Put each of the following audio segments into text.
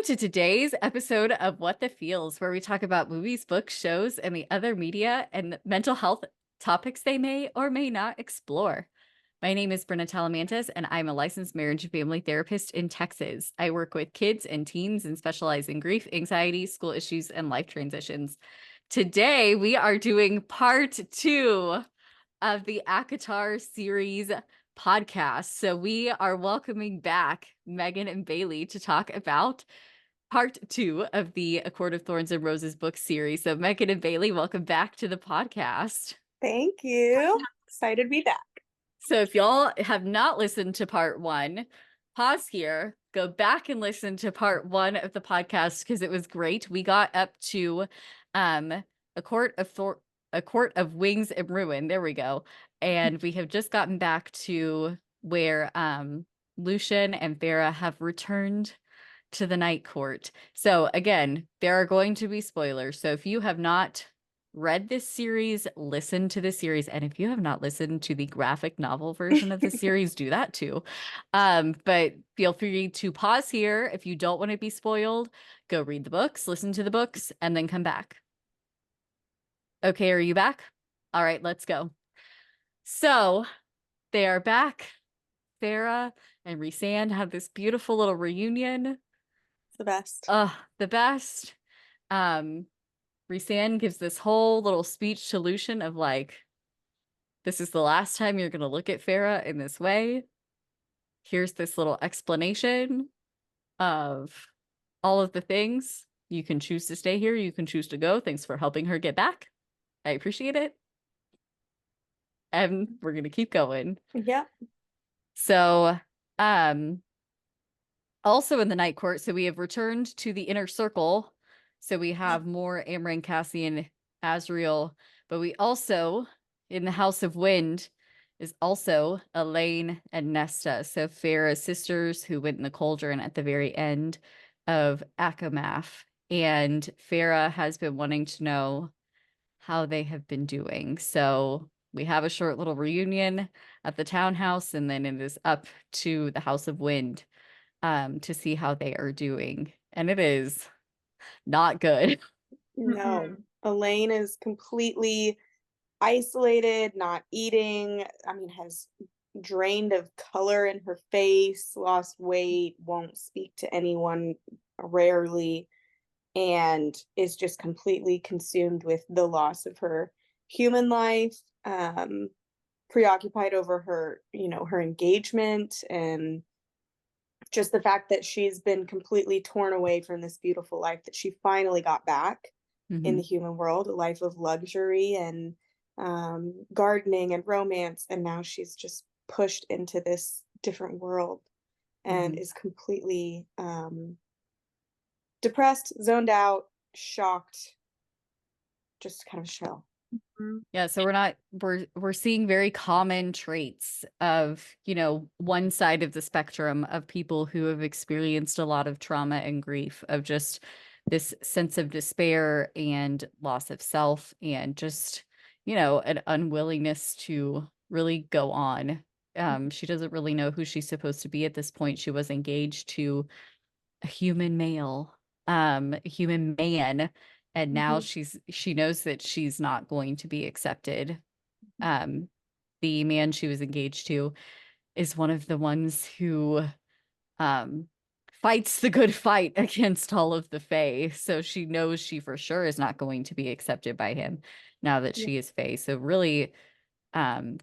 Welcome to today's episode of What the Feels, where we talk about movies, books, shows, and the other media and mental health topics they may or may not explore. My name is Brenna Talamantes, and I'm a licensed marriage and family therapist in Texas. I work with kids and teens and specialize in grief, anxiety, school issues, and life transitions. Today, we are doing part 2 of the ACOTAR series podcast. So we are welcoming back Meagan and Bailee to talk about part 2 of the A Court of Thorns and Roses book series. So Meagan and Bailee, welcome back to the podcast. Thank you. Excited to be back. So if y'all have not listened to part 1, pause here, go back and listen to part 1 of the podcast because it was great. We got up to A Court of Wings and Ruin. There we go. And we have just gotten back to where Lucian and Farah have returned to the Night Court. So again, there are going to be spoilers. So if you have not read this series, listen to the series. And if you have not listened to the graphic novel version of the series, do that too. But feel free to pause here. If you don't want to be spoiled, go read the books, listen to the books, and then come back. Okay, are you back? All right, let's go. So they are back. Farah and Rhysand have this beautiful little reunion. It's the best. The best. Rhysand gives this whole little speech to Lucian of like, this is the last time you're going to look at Farah in this way. Here's this little explanation of all of the things. You can choose to stay here. You can choose to go. Thanks for helping her get back. I appreciate it. And we're going to keep going. Yep. So, also in the Night Court, so we have returned to the inner circle. So we have more Amren, Cassian, Azriel, but we also, in the House of Wind, is also Elaine and Nesta. So Farah's sisters who went in the cauldron at the very end of Akamath. And Farah has been wanting to know how they have been doing. So we have a short little reunion at the townhouse, and then it is up to the House of Wind to see how they are doing. And it is not good. No. Elaine is completely isolated, not eating. I mean, has drained of color in her face, lost weight, won't speak to anyone rarely, and is just completely consumed with the loss of her human life, preoccupied over her, her engagement, and just the fact that she's been completely torn away from this beautiful life that she finally got back in the human world, a life of luxury and gardening and romance. And now she's just pushed into this different world and is completely depressed, zoned out, shocked, just kind of a shell. Yeah, so we're seeing very common traits of, one side of the spectrum of people who have experienced a lot of trauma and grief, of just this sense of despair and loss of self and just, an unwillingness to really go on. She doesn't really know who she's supposed to be at this point. She was engaged to a human male, a human man, and now she knows that she's not going to be accepted. The man she was engaged to is one of the ones who fights the good fight against all of the Fae. So she knows she for sure is not going to be accepted by him now that she is Fae. So really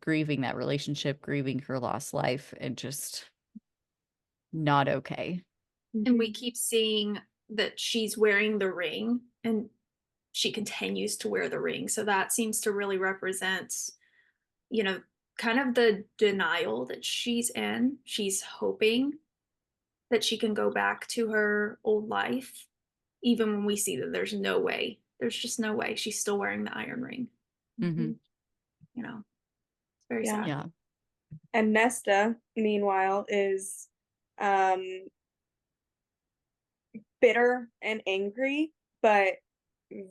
grieving that relationship, grieving her lost life, and just not okay. And we keep seeing that she's wearing the ring and she continues to wear the ring. So that seems to really represent, kind of the denial that she's in. She's hoping that she can go back to her old life, even when we see that there's no way. There's just no way. She's still wearing the iron ring. It's very sad. Yeah. And Nesta, meanwhile, is bitter and angry, but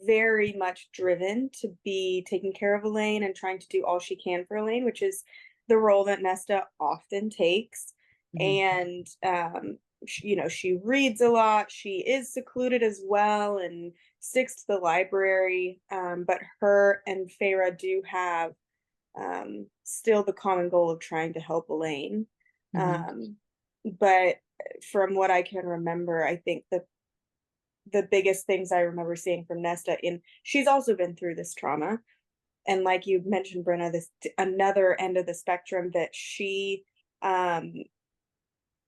very much driven to be taking care of Elaine and trying to do all she can for Elaine, which is the role that Nesta often takes. And she reads a lot. She is secluded as well and sticks to the library. But her and Feyre do have still the common goal of trying to help Elaine. Um, but from what I can remember, I think the biggest things I remember seeing from Nesta, in she's also been through this trauma, and like you mentioned, Brenna, this another end of the spectrum, that she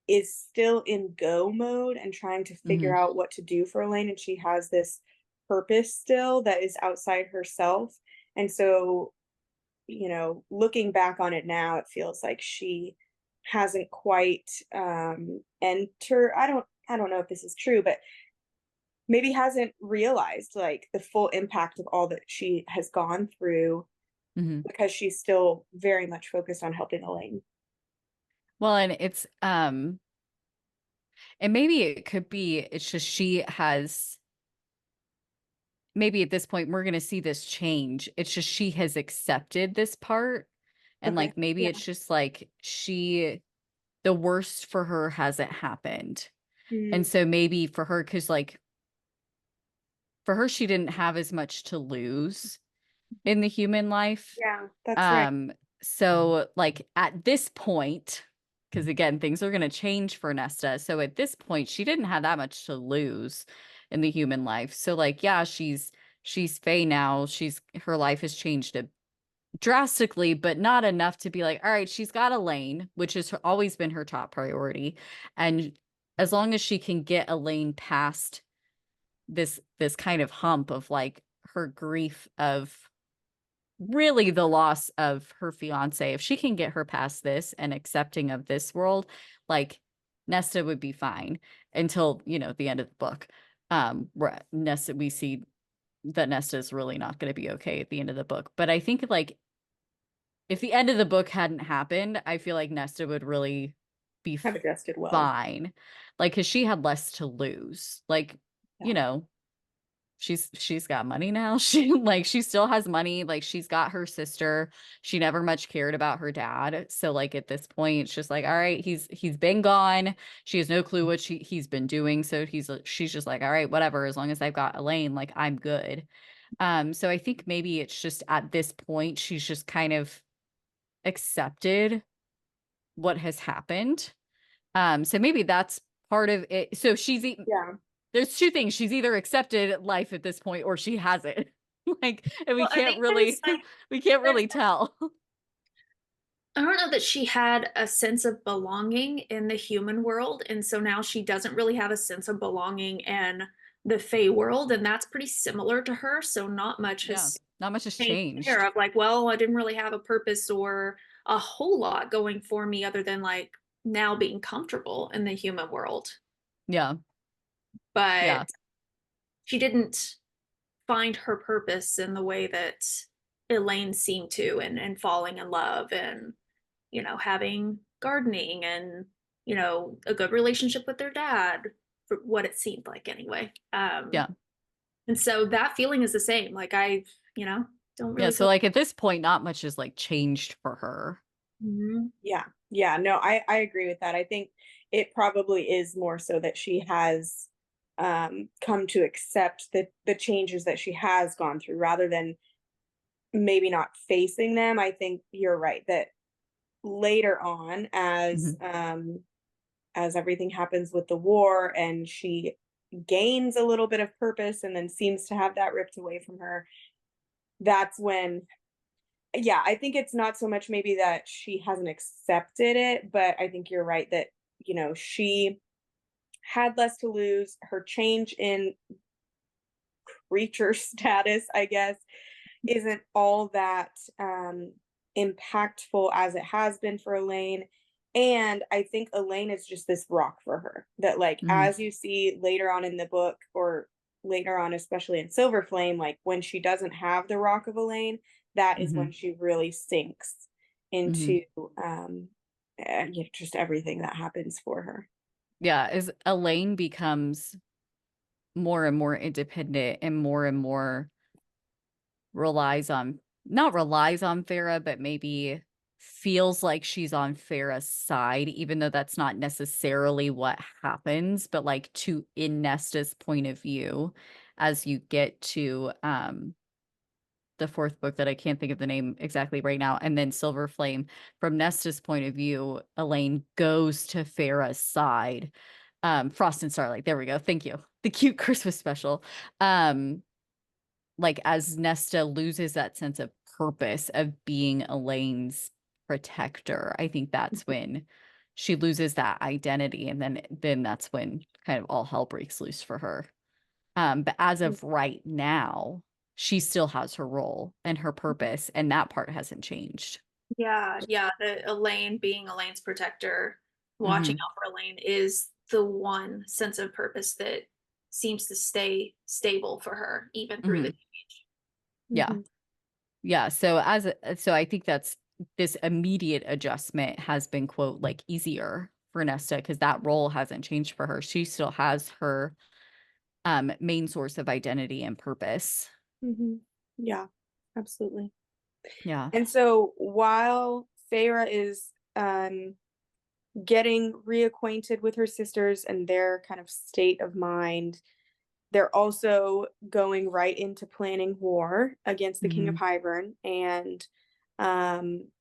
is still in go mode and trying to figure out what to do for Elaine, and she has this purpose still that is outside herself. And so, looking back on it now, it feels like she hasn't quite enter I don't know if this is true, but maybe hasn't realized like the full impact of all that she has gone through, because she's still very much focused on helping Elaine. Well, and it's and maybe it could be it's just she has, maybe at this point we're going to see this change. It's just she has accepted this part, and Okay. like maybe Yeah. it's just like the worst for her hasn't happened. And so maybe for her, because like for her, she didn't have as much to lose in the human life. Yeah, that's right. So like at this point, because again, things are going to change for Nesta. So at this point, she didn't have that much to lose in the human life. So like, yeah, she's Faye now. Her life has changed drastically, but not enough to be like, all right, she's got Elaine, which has always been her top priority. And as long as she can get Elaine past this kind of hump of like her grief of really the loss of her fiance, if she can get her past this and accepting of this world, like Nesta would be fine until, the end of the book. Where Nesta, we see that Nesta is really not going to be okay at the end of the book. But I think like if the end of the book hadn't happened, I feel like Nesta would really be Have adjusted well. fine. Like, because she had less to lose. Like, Yeah. she's got money now. She still has money. Like, she's got her sister. She never much cared about her dad. So like at this point, it's just like, all right, he's been gone. She has no clue what he's been doing. So she's just like, all right, whatever. As long as I've got Elaine, like I'm good. So I think maybe it's just at this point, she's just kind of accepted what has happened. So maybe that's part of it. So Yeah. there's two things. She's either accepted life at this point or she hasn't. Like, and we Well, I can't think there's really like we can't there's really tell. I don't know that she had a sense of belonging in the human world, and so now she doesn't really have a sense of belonging in the Fey world, and that's pretty similar to her. So not much Yeah, has not much has changed there. changed. Of like, well, I didn't really have a purpose or a whole lot going for me other than like now being comfortable in the human world. Yeah, yeah, But she didn't find her purpose in the way that Elaine seemed to, and falling in love and having gardening and a good relationship with their dad, for what it seemed like anyway. yeah, And so that feeling is the same. Like I, don't yeah. really So feel. like at this point, not much has like changed for her. Mhm. Yeah. Yeah. No, I agree with that. I think it probably is more so that she has come to accept the changes that she has gone through, rather than maybe not facing them. I think you're right that later on, Mhm. as everything happens with the war and she gains a little bit of purpose and then seems to have that ripped away from her, that's when, yeah, I think it's not so much maybe that she hasn't accepted it, but I think you're right that, she had less to lose. Her change in creature status, I guess, isn't all that impactful as it has been for Elaine. And I think Elaine is just this rock for her, that, like, Mhm. as you see later on in the book, or later on, especially in Silver Flame, like when she doesn't have the rock of Elaine, that is when Mhm. she really sinks Mhm. into just everything that happens for her. Yeah, as Elaine becomes more and more independent and more relies on not relies on Farah, but maybe feels like she's on Farah's side, even though that's not necessarily what happens, but like in Nesta's point of view, as you get to the fourth book that I can't think of the name exactly right now, and then Silver Flame, from Nesta's point of view, Elaine goes to Farah's side. Frost and Starlight, there we go. Thank you. The cute Christmas special. Like as Nesta loses that sense of purpose of being Elaine's protector, I think that's when she loses that identity, and then that's when kind of all hell breaks loose for her. But as of right now, she still has her role and her purpose, and that part hasn't changed. Yeah, the Elaine being Elaine's protector, watching Mhm. out for Elaine is the one sense of purpose that seems to stay stable for her even through the Mhm. change. Yeah. Mhm. Yeah. So I think that's this immediate adjustment has been, quote, like easier for Nesta because that role hasn't changed for her. She still has her main source of identity and purpose. Mhm. Yeah, absolutely. Yeah. And so while Feyre is getting reacquainted with her sisters and their kind of state of mind, they're also going right into planning war against the King of Hmm. Hybern. And um,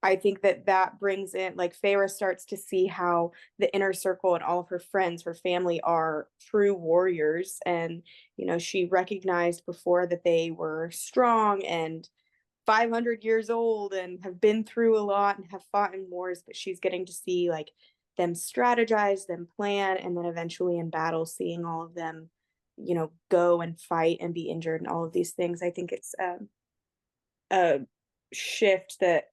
I think that that brings in, like, Feyre starts to see how the inner circle and all of her friends, her family, are true warriors. And, she recognized before that they were strong and 500 years old and have been through a lot and have fought in wars, but she's getting to see like them strategize, them plan, and then eventually in battle, seeing all of them, go and fight and be injured and all of these things. I think it's a shift that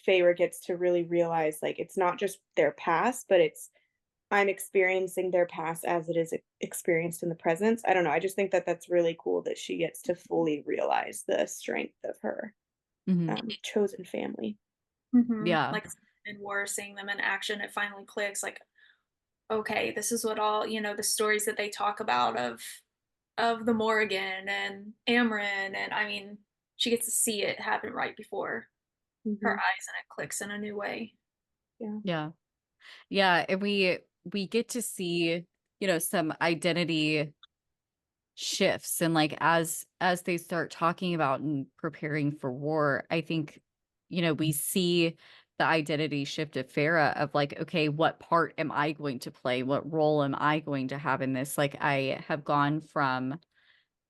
Feyre gets to really realize, like, it's not just their past, but it's I'm experiencing their past as it is experienced in the present. I don't know. I just think that that's really cool that she gets to fully realize the strength of her Hmm. chosen family. Yeah. Like in war, seeing them in action, it finally clicks. Like, okay, this is what all the stories that they talk about of the Morrigan and Amryn, and I mean, she gets to see it happen right before her Mhm. eyes, and it clicks in a new way. Yeah. Yeah. Yeah. And we get to see, some identity shifts, and like as they start talking about and preparing for war, I think we see the identity shift of Farah of like, okay, what part am I going to play, what role am I going to have in this? Like I have gone from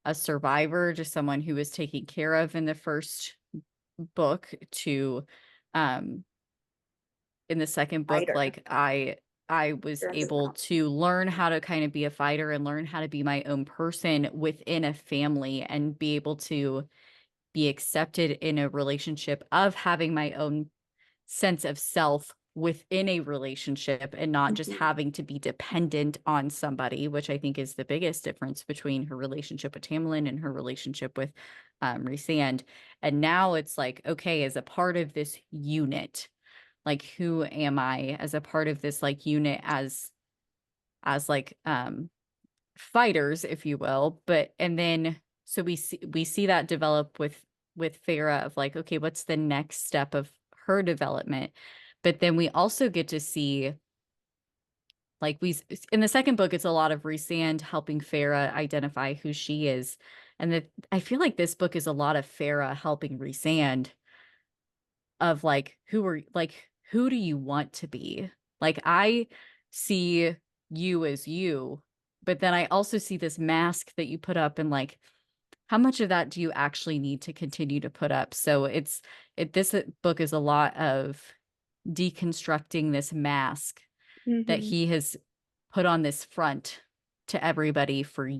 a survivor to someone who was taken care of in the first book to um in the second book, Fighter. like I was Dress able out. to learn how to kind of be a fighter and learn how to be my own person within a family and be able to be accepted in a relationship of having my own sense of self within a relationship and not just Mhm. having to be dependent on somebody, which I think is the biggest difference between her relationship with Tamlin and her relationship with Rhysand. And now it's like, okay, as a part of this unit, like who am I as a part of this like unit as like fighters, if you will. But and then so we see that develop with Farah of like, okay, what's the next step of her development? But then we also get to see, like, in the second book, it's a lot of Rhysand helping Farah identify who she is. And I feel like this book is a lot of Farah helping Rhysand of like, who do you want to be? Like, I see you as you, but then I also see this mask that you put up, and like, how much of that do you actually need to continue to put up? So this book is a lot of deconstructing this mask that Mhm. he has put on this front to everybody for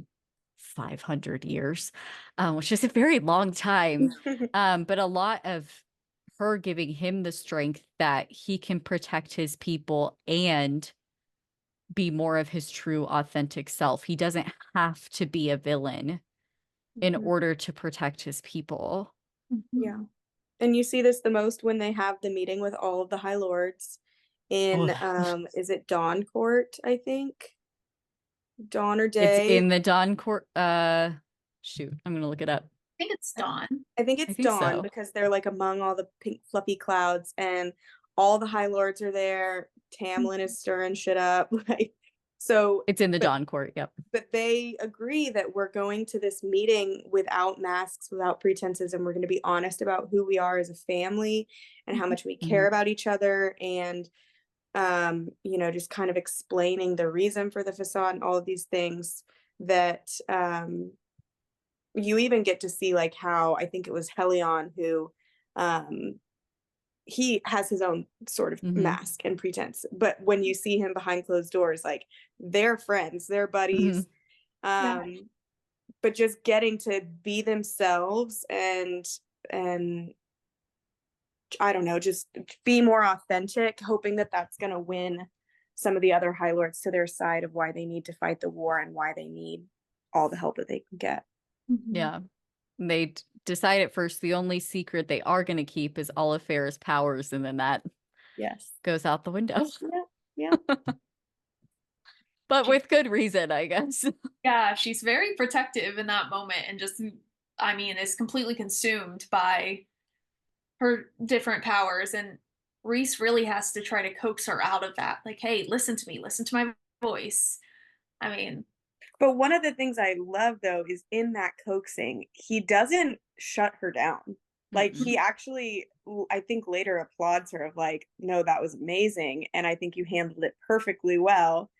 500 years, which is a very long time. But a lot of her giving him the strength that he can protect his people and be more of his true, authentic self. He doesn't have to be a villain in Mhm. order to protect his people. Yeah. And you see this the most when they have the meeting with all of the High Lords in, Oh, is it Dawn Court, I think? Dawn or it's Day? in the Dawn Court. Shoot, I'm gonna look it up. think it's Dawn. I think I it's think Dawn so. because they're like among all the pink fluffy clouds and all the High Lords are there. Tamlin is stirring shit up. Like, so It's in the Dawn Court. Yep. but they agree that we're going to this meeting without masks, without pretenses, and we're going to be honest about who we are as a family and how much we care about each other, and you know, just kind of explaining the reason for the facade and all of these things that you even get to see, like how I think it was Helion who he has his own sort of mask and pretense, but when you see him behind closed doors, like they're friends, they're buddies. Yeah. But just getting to be themselves and I don't know, just be more authentic, hoping that that's going to win some of the other High Lords to their side of why they need to fight the war and why they need all the help that they can get. Yeah. They decide at first the only secret they are going to keep is all of Farrah's powers, and then that goes out the window. Yeah. But with good reason, I guess. Yeah, she's very protective in that moment and just, I mean, is completely consumed by her different powers. And Rhys really has to try to coax her out of that. Like, hey, listen to me, listen to my voice. I mean, but one of the things I love though is in that coaxing, he doesn't shut her down. Like he actually, I think later applauds her of like, no, that was amazing. And I think you handled it perfectly well.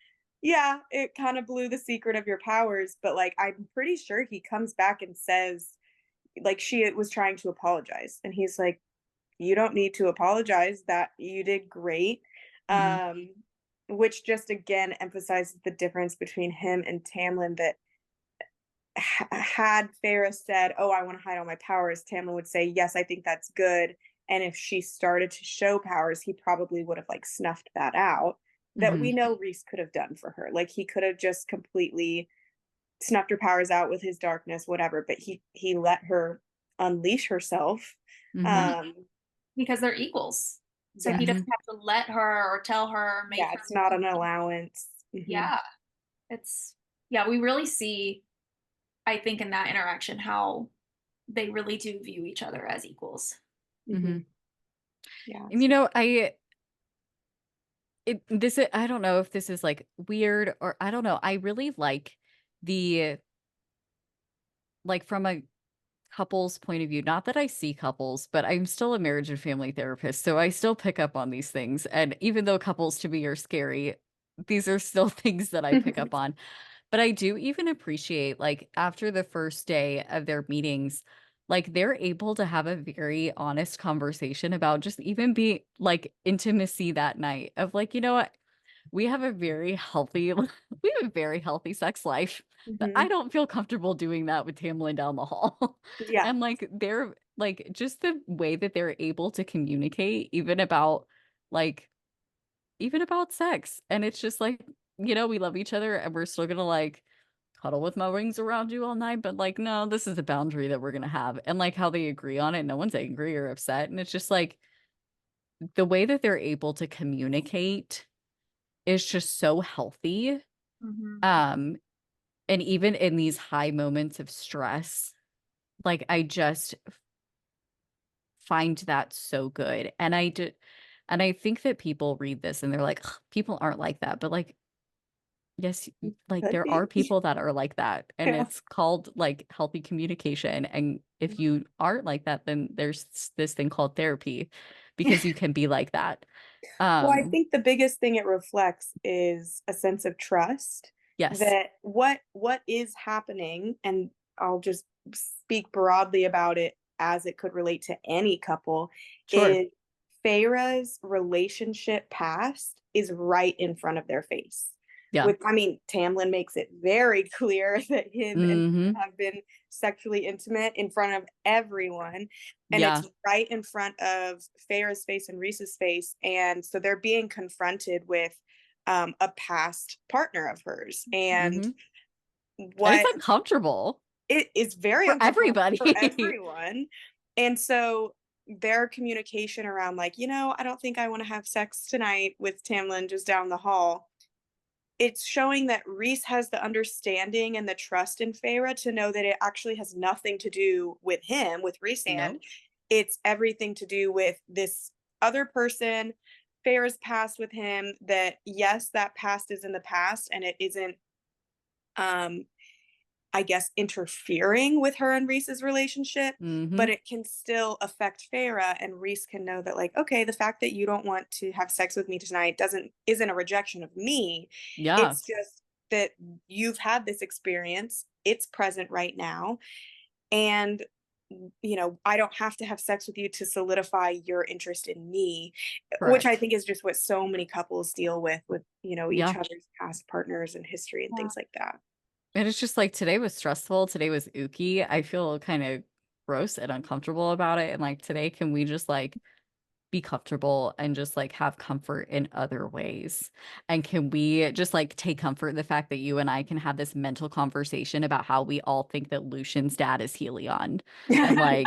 Yeah, it kind of blew the secret of your powers, but like I'm pretty sure he comes back and says, like, she was trying to apologize, and he's like, you don't need to apologize, that you did great. Which just again emphasizes the difference between him and Tamlin, that had Farrah said, oh, I want to hide all my powers, Tamlin would say, yes, I think that's good. And if she started to show powers, he probably would have like snuffed that out. That we know Rhys could have done for her. Like he could have just completely snuffed her powers out with his darkness, whatever, but he let her unleash herself. Because they're equals. So he doesn't have to let her or tell her, make her. It's not an allowance. Yeah. We really see, I think, in that interaction how they really do view each other as equals. And you know, I don't know if this is like weird or I don't know. I really like from a couple's point of view, not that I see couples, but I'm still a marriage and family therapist, so I still pick up on these things. And even though couples to me are scary, these are still things that I pick up on. But I do even appreciate, like, after the first day of their meetings, like they're able to have a very honest conversation about just even being like intimacy that night of like, you know what? We have a very healthy sex life. But I don't feel comfortable doing that with Tamlin down the hall. And like they're like just the way that they're able to communicate even about sex. And it's just like, you know, we love each other and we're still gonna like cuddle with my wings around you all night, but like, no, this is a boundary that we're gonna have. And like how they agree on it, no one's angry or upset. And it's just like the way that they're able to communicate is just so healthy. And even in these high moments of stress, like I just find that so good. And I think that people read this and they're like, people aren't like that. But like, yes, like there are people that are like that. And it's called like healthy communication. And if you aren't like that, then there's this thing called therapy because you can be like that. Well, I think the biggest thing it reflects is a sense of trust. Yes. That what is happening, and I'll just speak broadly about it as it could relate to any couple, is Farrah's relationship past is right in front of their face. Yeah. I mean, Tamlin makes it very clear that him and have been sexually intimate in front of everyone. And it's right in front of Farrah's face and Rhys's face. And so they're being confronted with a past partner of hers. And it's uncomfortable. It is very for everybody. For everyone. And so their communication around like, you know, I don't think I want to have sex tonight with Tamlin just down the hall. it's showing that Reese has the understanding and the trust in Feyre to know that it actually has nothing to do with him, with Rhysand. No. It's everything to do with this other person, Feyre's past with him, that yes, that past is in the past and it isn't, I guess, interfering with her and Reese's relationship, but it can still affect Feyre, and Reese can know that, like, okay, the fact that you don't want to have sex with me tonight isn't a rejection of me. Yeah. It's just that you've had this experience. It's present right now. And I don't have to have sex with you to solidify your interest in me, which I Correct. think is just what so many couples deal with, each Yeah. other's past partners and history and Yeah. things like that. And it's just like today was stressful. Today was ooky. I feel kind of gross and uncomfortable about it. And like today, can we just like be comfortable and just like have comfort in other ways? And can we just like take comfort in the fact that you and I can have this mental conversation about how we all think that Lucian's dad is Helion? And like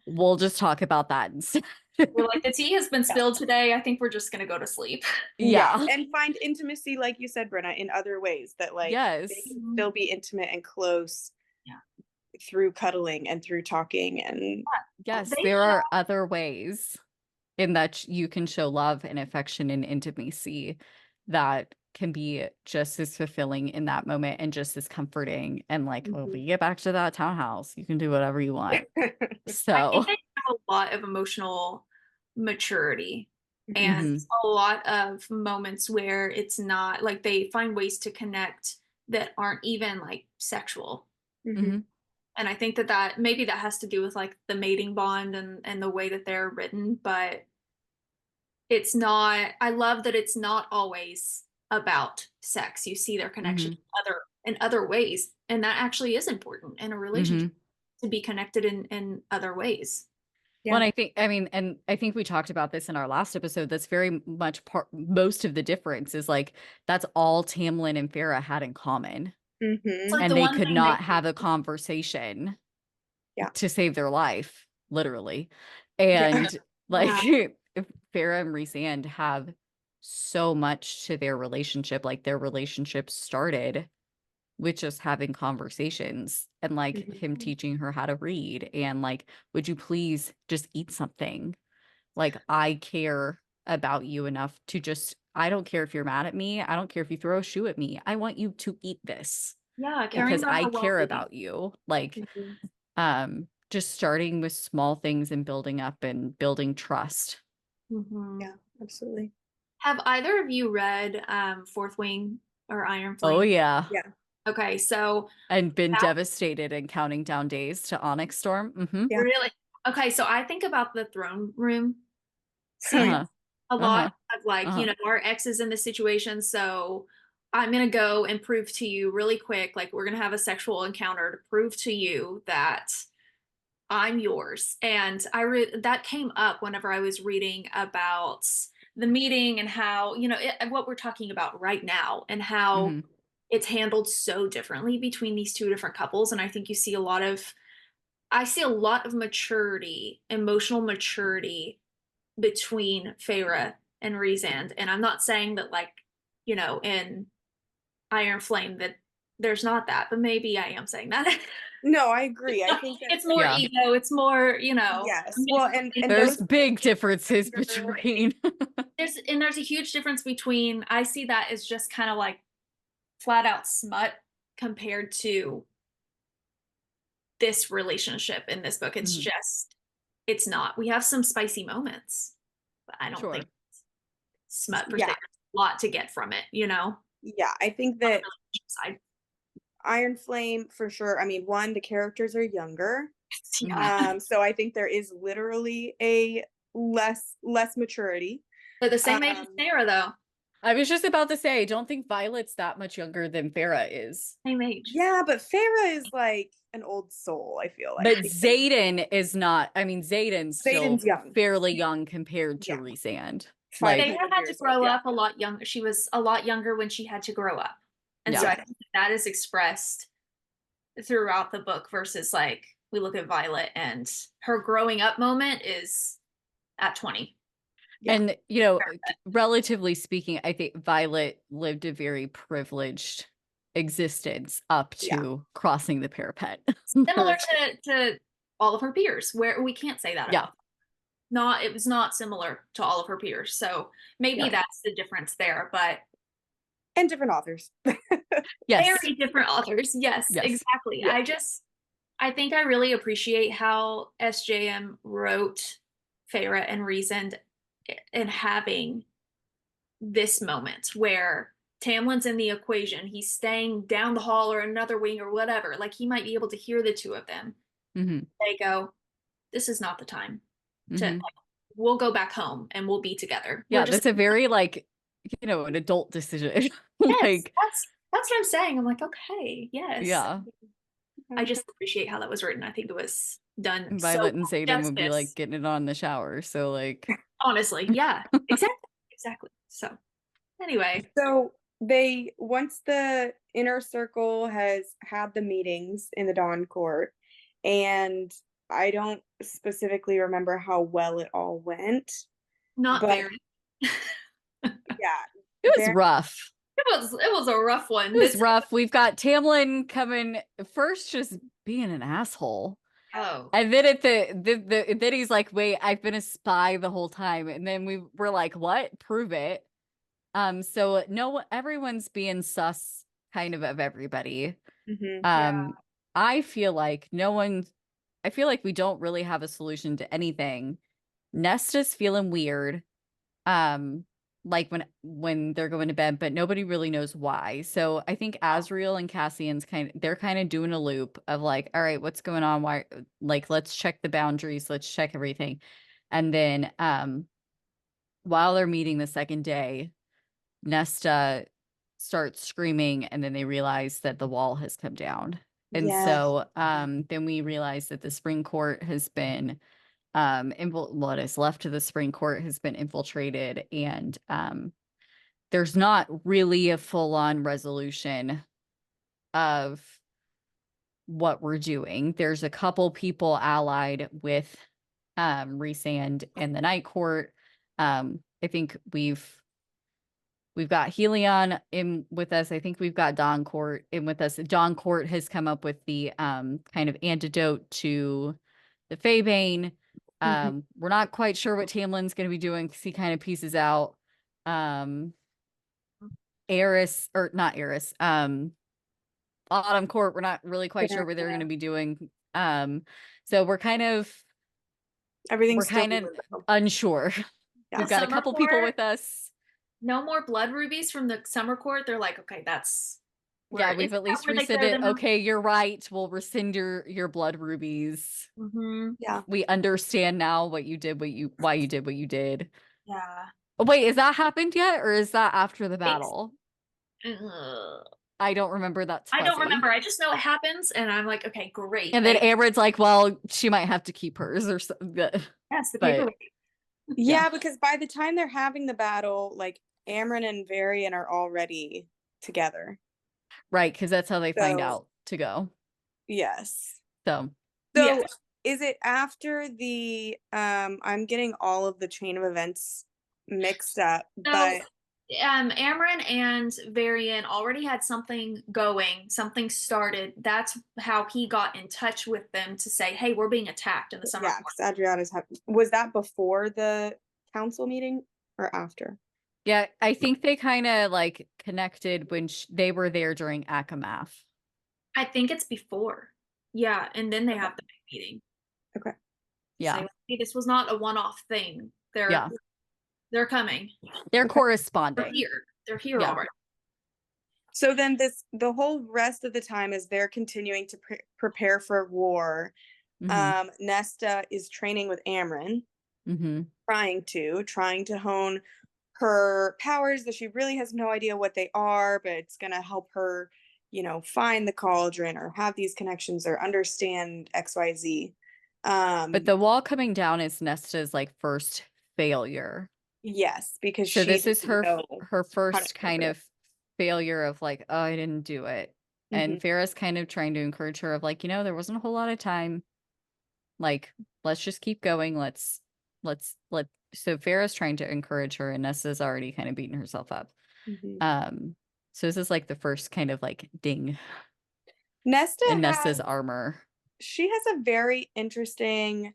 we'll just talk about that instead. We're like, the tea has been Yeah. spilled today. I think we're just gonna go to sleep. Yeah. And find intimacy, like you said, Brenna, in other ways that like Yes. they can still be intimate and close Yeah. through cuddling and through talking. And Yes, there are other ways in that you can show love and affection and intimacy that can be just as fulfilling in that moment and just as comforting. And like, when we get back to that townhouse, you can do whatever you want. I So, think they have a lot of emotional maturity and a lot of moments where it's not like they find ways to connect that aren't even like sexual. mhm, And I think that maybe that has to do with like the mating bond and the way that they're written, but it's not, I love that it's not always about sex. You see their connection mhm, in other ways, and that actually is important in a relationship mhm. to be connected in other ways. Well, Yeah. and I think we talked about this in our last episode. That's very much most of the difference is like that's all Tamlin and Farah had in common. It's like And the they one could thing not have a conversation Yeah. to save their life, literally. Yeah. And like Yeah. Farah and Rhysand have so much to their relationship. Like their relationship started with just having conversations and like him teaching her how to read and like, would you please just eat something? Like I care about you enough to just, I don't care if you're mad at me. I don't care if you throw a shoe at me. I want you to eat this Yeah, caring because about I her care well-being. about you. Like, just starting with small things and building up and building trust. Yeah, absolutely. Have either of you read Fourth Wing or Iron Oh Flame? yeah. Yeah. Okay, so And been that devastated and counting down days to Onyx Storm. Yeah. really okay, so I think about the throne room scene Uh-huh. a Uh-huh. lot of like, Uh-huh. our ex is in this situation, so I'm gonna go and prove to you really quick, like we're gonna have a sexual encounter to prove to you that I'm yours. And that came up whenever I was reading about the meeting and how, what we're talking about right now and how Mhm. it's handled so differently between these two different couples. And I think I see a lot of maturity, emotional maturity between Feyre and Rhysand. And I'm not saying that like, in Iron Flame that there's not that, but maybe I am saying that. No, I agree. I think that It's more Yeah. ego. It's more, yes. Well, and There's those big differences younger- between. there's a huge difference between, I see that as just kind of like flat out smut compared to this relationship in this book. It's Mhm. just, it's not. We have some spicy moments, but I don't Sure. think it's smut per se. Yeah. There's a lot to get from it, Yeah, I think on the that relationship side. Iron Flame for sure. I mean, one, the characters are younger. Yeah. So I think there is literally a less maturity. They're the same age as Um, Sarah, though. I was just about to say, I don't think Violet's that much younger than Farah is. Same age. Yeah, but Farah is like an old soul, I feel like. But Xaden is not. I mean, Xaden's still Zayden's young. fairly young compared to Yeah. Rhysand. Like, 500 Sarah had to years old, grow yeah. up a lot younger. She was a lot younger when she had to grow up. And so Yeah. I think that is expressed throughout the book versus like we look at Violet and her growing up moment is at 20. Yeah. And, you know, relatively speaking, I think Violet lived a very privileged existence up to crossing the parapet. Similar to all of her peers, where we can't say that Yeah. about them. It was not similar to all of her peers. So maybe that's the difference there, but and different authors. Yes. very different authors. Yes, exactly. Yeah. I think I really appreciate how SJM wrote Feyre and reasoned and having this moment where Tamlin's in the equation. He's staying down the hall or another wing or whatever. Like he might be able to hear the two of them. They go, this is not the time to, like, we'll go back home and we'll be together. Yeah, that's a very, like, you know, an adult decision. Yes, Like, that's what I'm saying. I'm like, okay, yes. yeah. I just appreciate how that was written. I think it was done Violet and so Xaden would be like getting it on in the shower. So like, honestly, yeah, exactly. So anyway, So once the inner circle has had the meetings in the Dawn Court, and I don't specifically remember how well it all went. not very. Yeah. It was rough. It was a rough one. It was rough. We've got Tamlin coming first, just being an asshole. Oh. And then at then he's like, wait, I've been a spy the whole time. And then we were like, what? Prove it. So no, everyone's being sus kind of everybody. I feel like I feel like we don't really have a solution to anything. Nesta's feeling weird. Like when they're going to bed, but nobody really knows why. So I think Azriel and Cassian's they're kind of doing a loop of like, all right, what's going on? Why, like, let's check the boundaries, let's check everything. And then while they're meeting the second day, Nesta starts screaming, and then they realize that the wall has come down. And so then we realize that the spring court has been what is left of the spring court has been infiltrated, and there's not really a full-on resolution of what we're doing. There's a couple people allied with Rhysand and the Night Court. I think we've got Helion in with us. I think we've got Dawn Court in with us. Dawn Court has come up with the kind of antidote to the Faebane. We're not quite sure what Tamlin's going to be doing because he kind of pieces out. Eris, or not Eris, Autumn Court, we're not really quite sure what they're going to be doing. So we're kind of unsure. We've got a couple people with us. No more blood rubies from the summer court. They're like, okay, that's we've at least rescinded it. Okay, you're right. We'll rescind your blood rubies. Yeah, we understand now what you did, why you did what you did. Yeah. Oh, wait, is that happened yet, or is that after the battle? I don't remember that. I don't remember. I just know it happens, and I'm like, okay, great. And then Amren's like, well, she might have to keep hers or something. Yes, the paperweight. Yeah, because by the time they're having the battle, like Amren and Varian are already together. Right, because that's how they find out to go. Yes. So is it after the I'm getting all of the chain of events mixed up, but Amren and Varian already had something going, something started. That's how he got in touch with them to say, hey, we're being attacked in the summer. Yeah, because Adriana's was that before the council meeting or after? Yeah, I think they kind of like connected when they were there during Akamath. I think it's before. Yeah, and then they have the big meeting. Okay. Yeah. So, hey, this was not a one-off thing. They're coming. They're corresponding. They're here already. So then the whole rest of the time as they're continuing to prepare for war, Nesta is training with Amren, trying to hone her powers that she really has no idea what they are, but it's going to help her, find the cauldron or have these connections or understand XYZ. But the wall coming down is Nesta's like first failure. Yes, because this is her first kind of failure of like, oh, I didn't do it. And Farrah's kind of trying to encourage her of like, there wasn't a whole lot of time. Like, let's just keep going. Let's so Farrah's trying to encourage her and Nesta's already kind of beating herself up. So this is like the first kind of like ding in Nesta's armor. She has a very interesting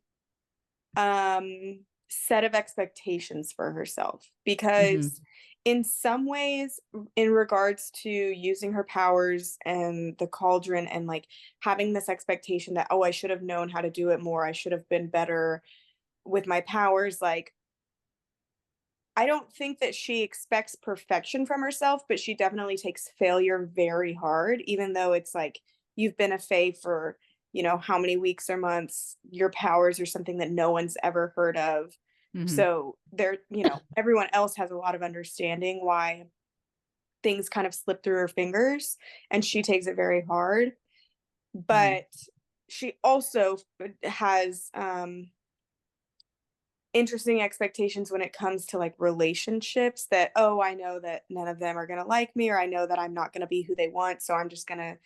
set of expectations for herself, because in some ways, in regards to using her powers and the cauldron and like having this expectation that, oh, I should have known how to do it more, I should have been better with my powers, like I don't think that she expects perfection from herself, but she definitely takes failure very hard, even though it's like you've been a fae for, you know, how many weeks or months, your powers are something that no one's ever heard of. So there, you know, everyone else has a lot of understanding why things kind of slip through her fingers, and she takes it very hard. But she also has interesting expectations when it comes to like relationships, that, oh, I know that none of them are going to like me, or I know that I'm not going to be who they want, so I'm just going to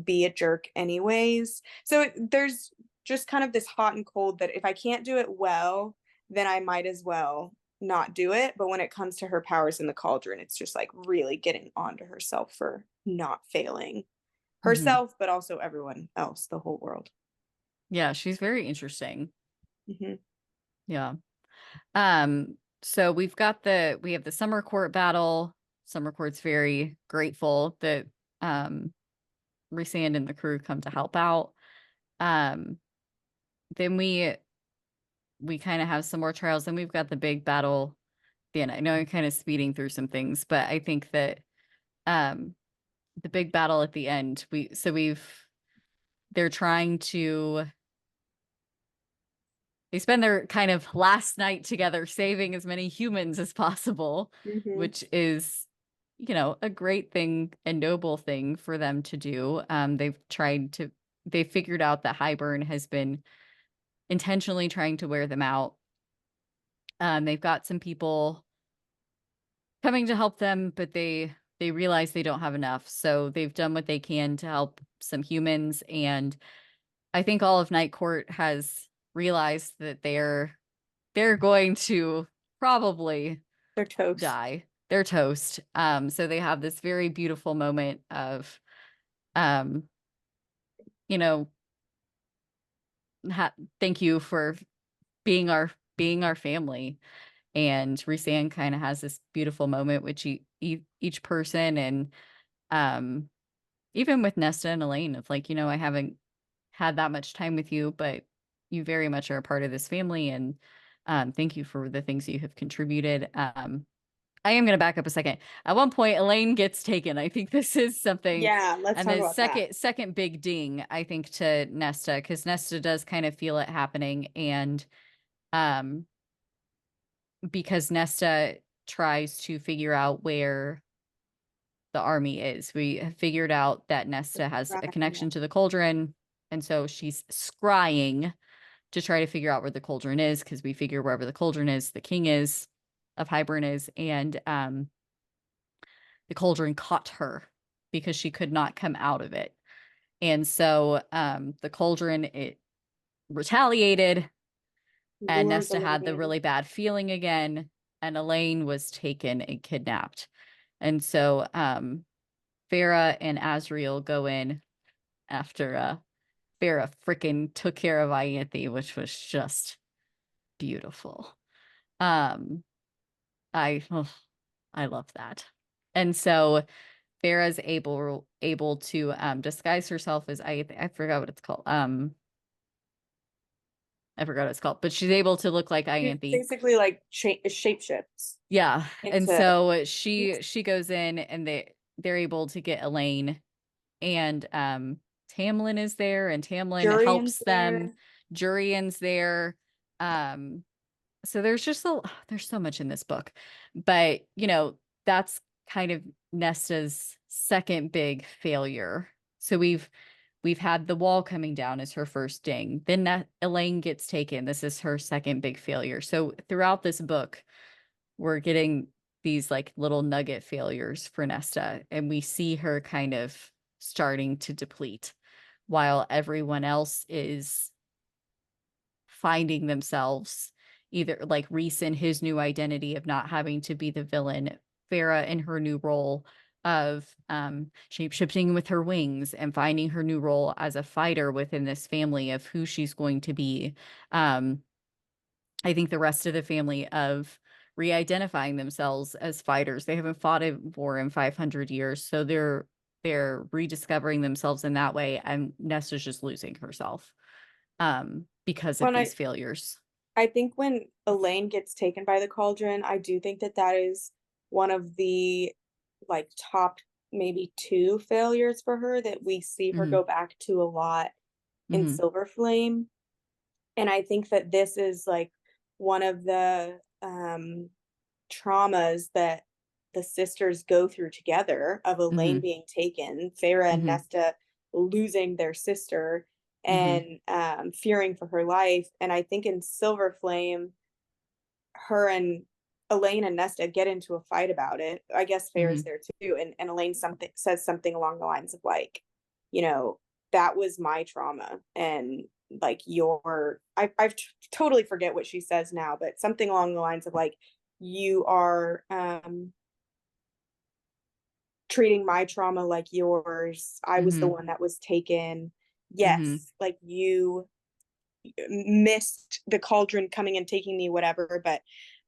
be a jerk anyways. So there's just kind of this hot and cold that if I can't do it well, then I might as well not do it. But when it comes to her powers in the cauldron, it's just like really getting onto herself for not failing herself, but also everyone else, the whole world. Yeah, she's very interesting. Yeah. So we have the Summer Court battle. Summer Court's very grateful that Rhysand and the crew come to help out. Then we kind of have some more trials. Then we've got the big battle. Then I know I'm kind of speeding through some things, but I think that the big battle at the end, they're trying to, they spend their kind of last night together saving as many humans as possible, which is, you know, a great thing, a noble thing for them to do. They figured out that Hybern has been intentionally trying to wear them out. They've got some people coming to help them, but they realize they don't have enough. So they've done what they can to help some humans. And I think all of Night Court has realized that they're going to probably die. They're toast. So they have this very beautiful moment of, you know, thank you for being our family. And Rhysand kind of has this beautiful moment with each person, and even with Nesta and Elaine, it's like, you know, I haven't had that much time with you, but you very much are a part of this family, and thank you for the things you have contributed. I am going to back up a second. At one point, Elaine gets taken. I think this is something. Yeah, let's talk about that. Second big ding, I think, to Nesta, because Nesta does kind of feel it happening, and because Nesta tries to figure out where the army is. We have figured out that Nesta has a connection to the cauldron, and so she's scrying to try to figure out where the cauldron is, because we figure wherever the cauldron is, the king of Hybern is, and the cauldron caught her because she could not come out of it. And so the cauldron, it retaliated, and Nesta had the really bad feeling again, and Elaine was taken and kidnapped. And so Farrah and Azriel go in after Farrah freaking took care of Ianthe, which was just beautiful. I love that. And so Farrah's able to disguise herself as I forgot what it's called. I forgot what it's called, but she's able to look like Ianthe. Basically like shapeshifts. Yeah. And so she goes in, and they're able to get Elaine, and Tamlin is there, and Tamlin helps them. Jurian's there. So there's so much in this book, but you know, that's kind of Nesta's second big failure. So we've had the wall coming down as her first ding. Then Elaine gets taken. This is her second big failure. So throughout this book, we're getting these like little nugget failures for Nesta, and we see her kind of starting to deplete while everyone else is finding themselves either like Reese in his new identity of not having to be the villain, Farah in her new role of shape-shifting with her wings and finding her new role as a fighter within this family of who she's going to be. I think the rest of the family of re-identifying themselves as fighters. They haven't fought a war in 500 years, so they're rediscovering themselves in that way, and Nesta's just losing herself because of these failures. I think when Elaine gets taken by the cauldron, I do think that that is one of the like top maybe 2 failures for her that we see her go back to a lot in Silver Flame. And I think that this is like one of the traumas that the sisters go through together, of Elaine being taken, Farah and Nesta losing their sister, and fearing for her life. And I think in Silver Flame, her and Elaine and Nesta get into a fight about it. I guess Farah's there too, and Elaine says something along the lines of like, you know, that was my trauma, and like I totally forget what she says now, but something along the lines of like, you are treating my trauma like yours. I was the one that was taken. Yes, like you missed the cauldron coming and taking me, whatever. But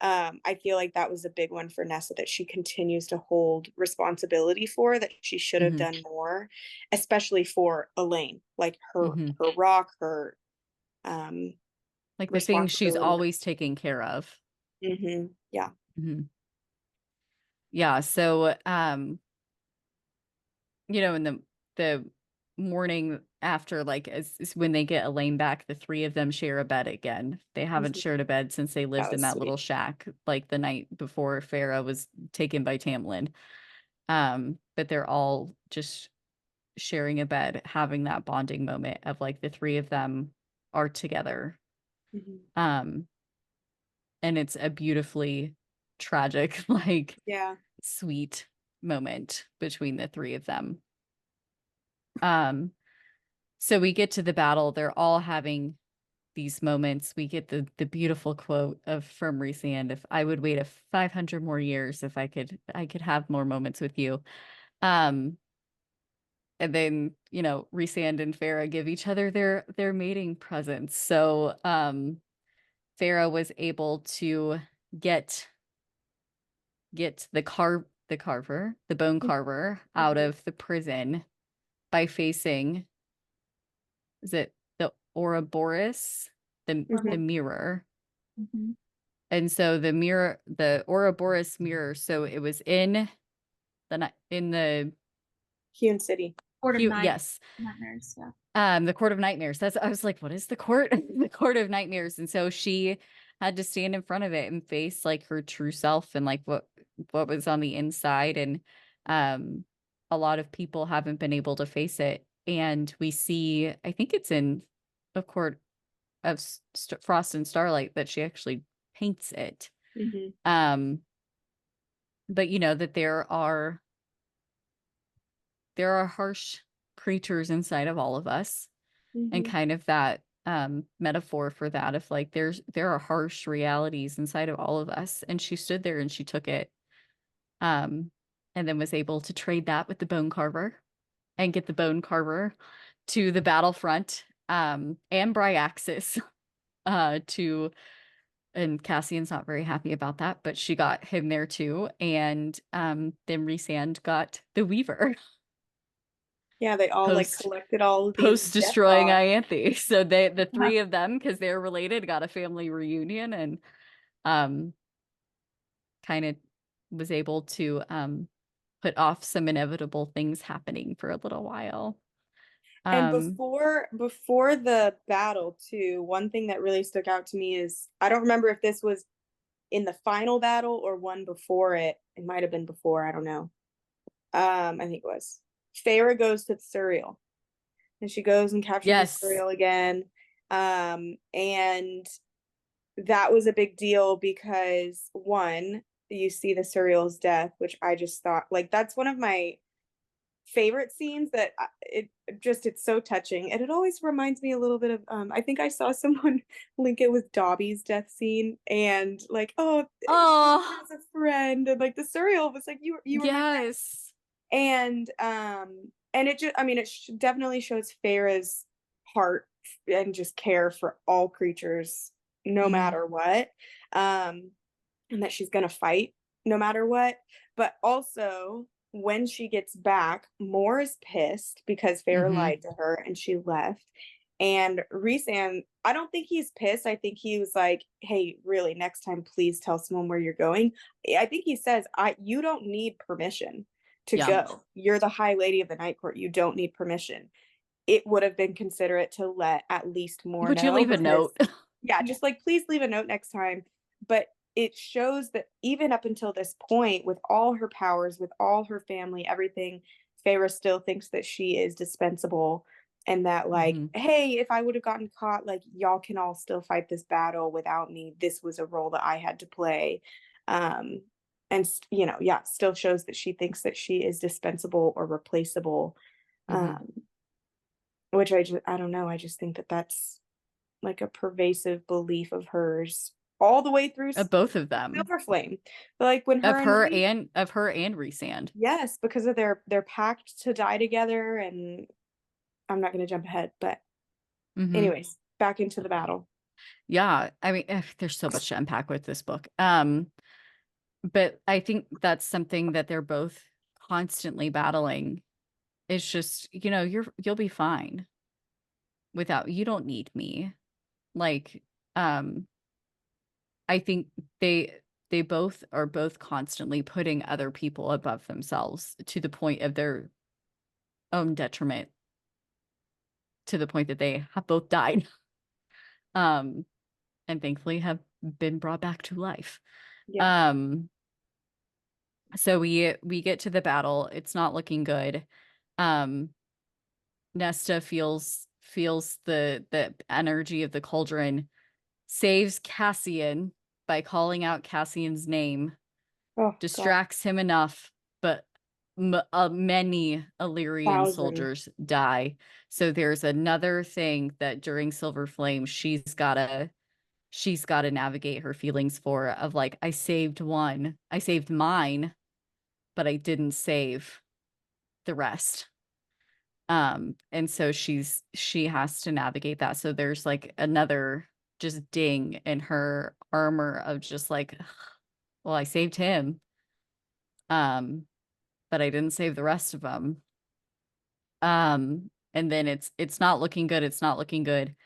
I feel like that was a big one for Nessa, that she continues to hold responsibility for, that she should have done more, especially for Elaine, like her rock, her like the things she's always taking care of. Yeah. Yeah. So you know, in the morning after, like as when they get Elaine back, the 3 of them share a bed again. They haven't shared a bed since they lived in that little shack, like the night before Farah was taken by Tamlin. But they're all just sharing a bed, having that bonding moment of like the 3 of them are together. And it's a beautifully tragic, like sweet moment between the 3 of them. So we get to the battle. They're all having these moments. We get the beautiful quote from Rhysand, if I would wait 500 more years, if I could have more moments with you. And then, you know, Rhysand and Farah give each other their mating presents. So Farah was able to get the bone carver out of the prison by facing, is it the Ouroboros, the mirror. And so the Ouroboros mirror, so it was in the Hewn City. Yes. Nightmares, yeah. The Court of Nightmares. I was like, what is the court? The Court of Nightmares. And so she had to stand in front of it and face like her true self and like what was on the inside. And a lot of people haven't been able to face it. And we see, I think it's in A Court of Frost and Starlight, that she actually paints it. But you know that there are harsh creatures inside of all of us, and kind of that metaphor for that, of like there are harsh realities inside of all of us, and she stood there and she took it, and then was able to trade that with the bone carver and get the bone carver to the battlefront, and Bryaxis and Cassian's not very happy about that, but she got him there too. And then Rhysand got the Weaver. Yeah, they all like collected all of these post-destroying Ianthe. So the 3 of them, because they're related, got a family reunion, and kind of was able to put off some inevitable things happening for a little while. And before the battle too, one thing that really stuck out to me is, I don't remember if this was in the final battle or one before it. It might have been before, I don't know. I think it was. Farah goes to the Suriel, and she goes and captures the Suriel again. And that was a big deal because, one, you see the Suriel's death, which I just thought, like, that's one of my favorite scenes that it's so touching, and it always reminds me a little bit of I think I saw someone link it with Dobby's death scene, and like, oh, Oh, as a friend, and like the surreal was like, you were my friend. yes. And it just, I mean, definitely shows Farah's heart and just care for all creatures, no Mhm. matter what. And that she's gonna fight no matter what. But also, when she gets back, Moore is pissed because Farah Mhm. lied to her and she left. And Rhysand, I don't think he's pissed. I think he was like, "Hey, really, next time, please tell someone where you're going." I think he says, you don't need permission to Yeah. go. You're the High Lady of the Night Court. You don't need permission. It would have been considerate to let at least Moore Would you know leave a because, note? yeah, just like, please leave a note next time. But it shows that even up until this point, with all her powers, with all her family, everything, Feyre still thinks that she is dispensable, and that, like, Mhm. hey, if I would have gotten caught, like, y'all can all still fight this battle without me. This was a role that I had to play. Um, and, yeah, still shows that she thinks that she is dispensable or replaceable. Mhm. Um, which I don't know. I just think that that's like a pervasive belief of hers all the way through Both of them. Silver Flame. But like when her Of and her Rhys, and Rhysand. yes, because of their pact to die together. And I'm not going to jump ahead, but Mhm. anyways, back into the battle. Yeah, I mean, there's so much to unpack with this book. But I think that's something that they're both constantly battling. It's just, you'll be fine without you don't need me. Like, um, I think they both are both constantly putting other people above themselves to the point of their own detriment, to the point that they have both died. Um, and thankfully have been brought back to life. Yeah. Um, so we get to the battle. It's not looking good. Um, Nesta feels the energy of the cauldron, saves Cassian by calling out Cassian's name, Oh God, distracts him enough, but many Illyrian 1,000. soldiers die. So there's another thing that during Silver Flame she's got to navigate her feelings for, of like, I saved mine, but I didn't save the rest. And so she has to navigate that. So there's like another just ding in her armor of just like, well, I saved him, um, but I didn't save the rest of them. And then it's not looking good. It's not looking good.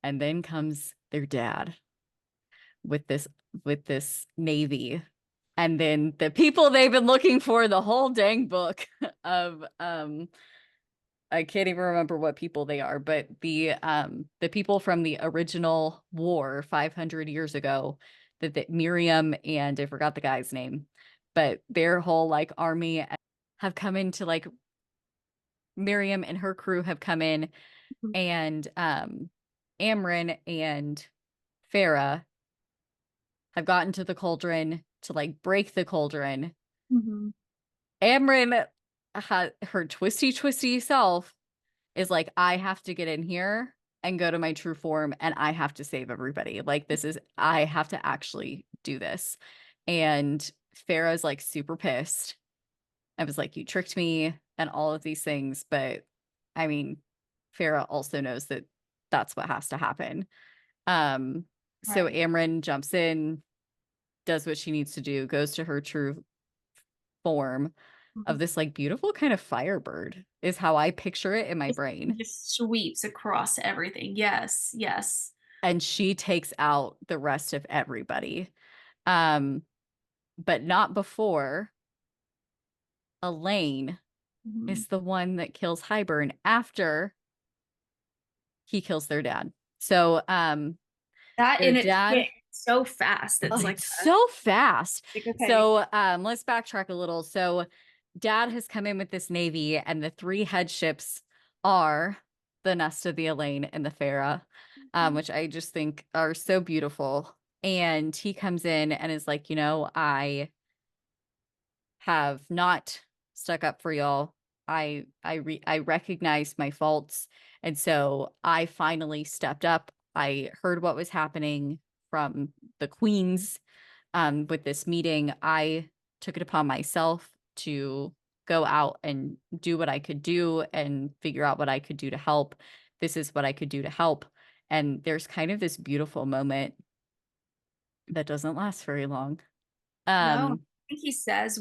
And then comes their dad with this navy, and then the people they've been looking for the whole dang book of I can't even remember what people they are, but the people from the original war 500 years ago, that Miriam and I forgot the guy's name, but their whole like army have come into like Miriam and her crew have come in, Mhm. and Amryn and Farah have gotten to the cauldron to like break the cauldron. Mhm. Amryn, her twisty self, is like, I have to get in here and go to my true form, and I have to save everybody. Like, I have to actually do this. And Farah's like super pissed. I was like, you tricked me and all of these things. But I mean, Farah also knows that that's what has to happen. So Right. Amryn jumps in, does what she needs to do, goes to her true form of Mhm. this like beautiful kind of firebird, is how I picture it in my Just, brain. just sweeps across everything. Yes, yes. And she takes out the rest of everybody. Um, but not before Elaine Mhm. is the one that kills Hybern after he kills their dad. So That their and it dad, hit so fast. oh, It's it's so fast. like okay. So let's backtrack a little. So dad has come in with this navy, and the three headships are the Nesta, the Elaine, and the Farah, which I just think are so beautiful. And he comes in and is like, I have not stuck up for y'all. I recognized my faults. And so I finally stepped up. I heard what was happening from the queens with this meeting. I took it upon myself to go out and do what I could do and figure out what I could do to help. This is what I could do to help. And there's kind of this beautiful moment that doesn't last very long. No, I think he says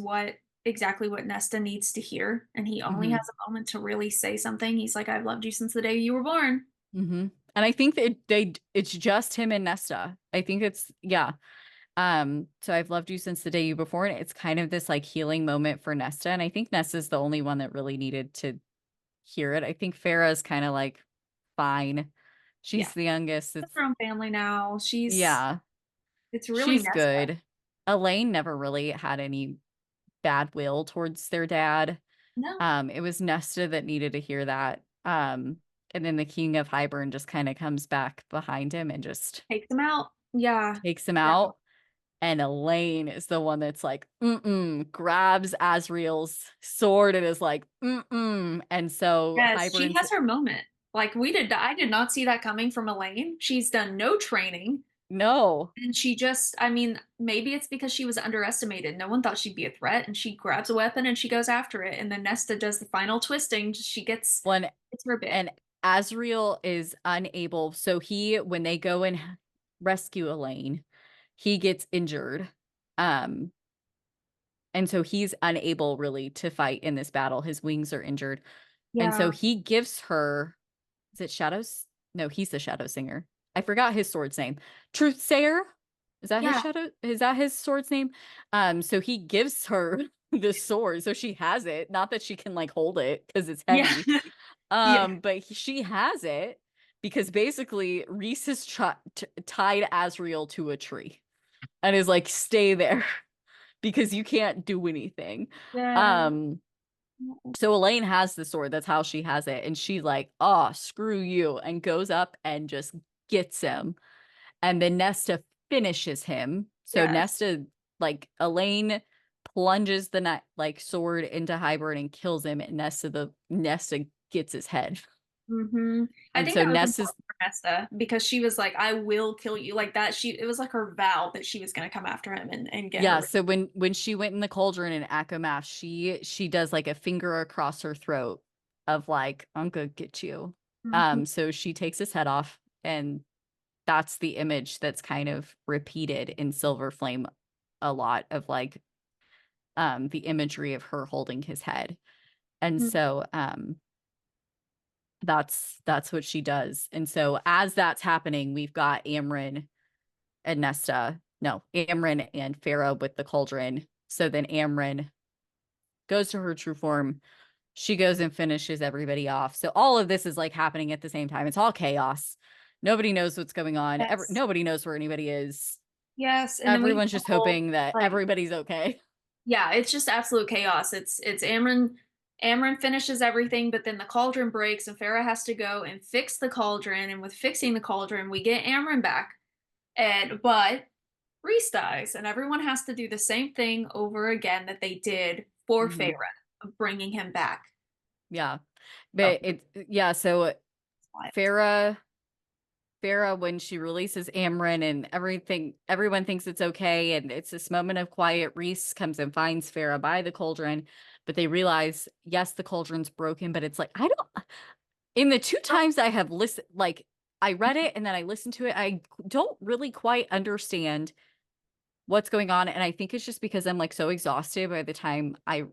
exactly what Nesta needs to hear, and he only has a moment to really say something. He's like, "I've loved you since the day you were born." And I think that it's just him and Nesta. I think it's, yeah. So I've loved you since the day you were born. It's kind of this like healing moment for Nesta. And I think Nesta's the only one that really needed to hear it. I think Farah's kind of like fine. She's the youngest. It's her own family now. Yeah, It's really she's Nesta. good. Elaine never really had any bad will towards their dad. No. It was Nesta that needed to hear that. And then the King of Hybern just kind of comes back behind him and just takes him out. Yeah. Takes him out. And Elaine is the one that's like, grabs Asriel's sword and is like, And so yes, she has her moment. Like I did not see that coming from Elaine. She's done no training. No. And she just, I mean, maybe it's because she was underestimated. No one thought she'd be a threat, and she grabs a weapon and she goes after it. And then Nesta does the final twisting. She gets her bit. And Asriel is unable. So when they go and rescue Elaine, he gets injured. And so he's unable really to fight in this battle. His wings are injured. Yeah. And so he gives her, is it Shadows? No, he's the Shadow Singer. I forgot his sword's name. Truthsayer? Is that his shadow? Is that his sword's name? So he gives her the sword. So she has it. Not that she can like hold it because it's heavy. But she has it because basically Rhys has tied Asriel to a tree and is like, stay there because you can't do anything. So Elaine has the sword. That's how she has it. And she's like, oh, screw you. And goes up and just gets him. And then Nesta finishes him. So Nesta, like Elaine plunges the sword into Hybern and kills him. And Nesta gets his head. I think so that was for Nesta because she was like, I will kill you. Like that, it was like her vow that she was going to come after him and get her. So when she went in the cauldron in Akamath, she does like a finger across her throat of like, I'm gonna get you. So she takes his head off, and that's the image that's kind of repeated in Silver Flame a lot of like the imagery of her holding his head. And so that's what she does. And so as that's happening, we've got Amren and Amren and Farah with the cauldron. So then Amren goes to her true form. She goes and finishes everybody off. So all of this is like happening at the same time. It's all chaos. Nobody knows what's going on. Nobody knows where anybody is. Yes. And everyone's just hoping that everybody's okay. Yeah, it's just absolute chaos. It's Amren. Amren finishes everything, but then the cauldron breaks and Farah has to go and fix the cauldron. And with fixing the cauldron, we get Amren back. But Rhys dies, and everyone has to do the same thing over again that they did for Farah, of bringing him back. Yeah. But so Farah, when she releases Amren and everyone thinks it's okay, and it's this moment of quiet. Rhys comes and finds Farah by the cauldron, but they realize, yes, the cauldron's broken, but it's like, in the two times I have listened, like I read it and then I listened to it, I don't really quite understand what's going on. And I think it's just because I'm like so exhausted by the time I